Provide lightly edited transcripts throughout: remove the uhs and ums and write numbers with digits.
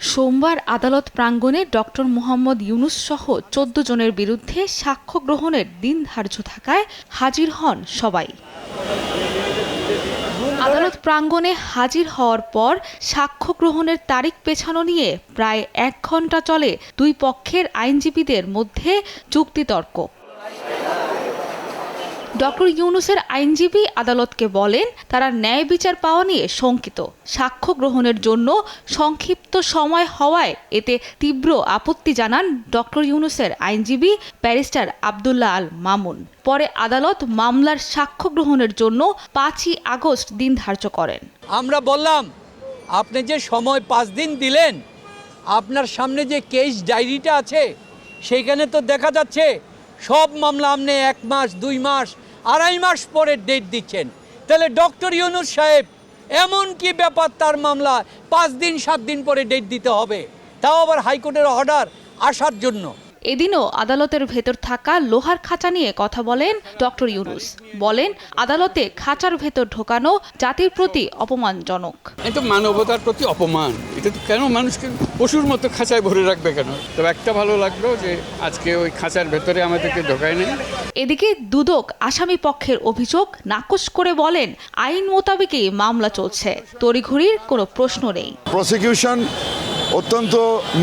সোমবার আদালত প্রাঙ্গণে ডক্টর মোহাম্মদ ইউনুস সহ ১৪ জনের বিরুদ্ধে সাক্ষ্য গ্রহণের দিন ধার্য থাকায় হাজির হন সবাই। আদালত প্রাঙ্গণে হাজির হওয়ার পর সাক্ষ্য গ্রহণের তারিখ পেছানো নিয়ে প্রায় ১ ঘণ্টা চলে দুই পক্ষের আইনজীবীদের মধ্যে যুক্তিতর্ক। ডক্টর ইউনুসের আইনজীবী আদালতকে বলেন, তারা ন্যায় বিচার পাওয়া নিয়ে শঙ্কিত। সাক্ষ্য গ্রহণের জন্য সংক্ষিপ্ত সময় হওয়ায় এতে তীব্র আপত্তি জানান ডক্টর ইউনুসের আইনজীবী ব্যারিস্টার আব্দুল্লাহ আল মামুন। পরে আদালত মামলার সাক্ষ্য গ্রহণের জন্য ৫ই আগস্ট দিন ধার্য করেন। আমরা বললাম, আপনি যে সময় ৫ দিন দিলেন, আপনার সামনে যে কেস ডায়েরিটা আছে সেখানে তো দেখা যাচ্ছে সব মামলা আপনি ১ মাস, ২ মাস, ২.৫ মাস পরে ডেট দিচ্ছেন। তাহলে ডক্টর ইউনুস সাহেব এমন কি ব্যাপার, তার মামলা ৫ দিন ৭ দিন পরে ডেট দিতে হবে, তাও আবার হাইকোর্টের অর্ডার আসার জন্য? এদিনও আদালতের ভেতর থাকা লোহার খাঁচা নিয়ে কথা বলেন ডক্টর ইউনুস। বলেন, আদালতে খাঁচার ভেতর ঢোকানো জাতির প্রতি অপমানজনক। এটা মানবতার প্রতি অপমান। এটা তো কেন মানুষকে পশুর মতো খাঁচায় ভরে রাখবে কেন? তবে একটা ভালো লাগলো যে আজকে ওই খাঁচার ভেতরে আমাদেরকে ঢোকায় নেই। এদিকে দুদক আসামি পক্ষের অভিযোগ নাকচ করে বলেন, আইন মোতাবেকই মামলা চলছে, তড়িঘড়ির কোনো প্রশ্ন নেই। প্রসিকিউশন অত্যন্ত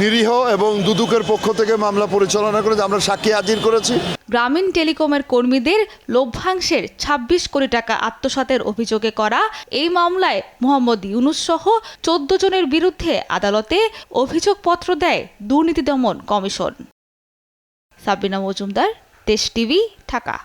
নিরীহ এবং দুদকের পক্ষ থেকে মামলা পরিচালনা করে আমরা সাক্ষী হাজির করেছি। গ্রামীণ টেলিকমের কর্মীদের লভ্যাংশের ২৬ কোটি টাকা আত্মসাতের অভিযোগে করা এই মামলায় মোহাম্মদ ইউনুস সহ ১৪ জনের বিরুদ্ধে আদালতে অভিযোগপত্র দেয় দুর্নীতি দমন কমিশন। সাবিনা মজুমদার, দেশ টিভি, ঢাকা।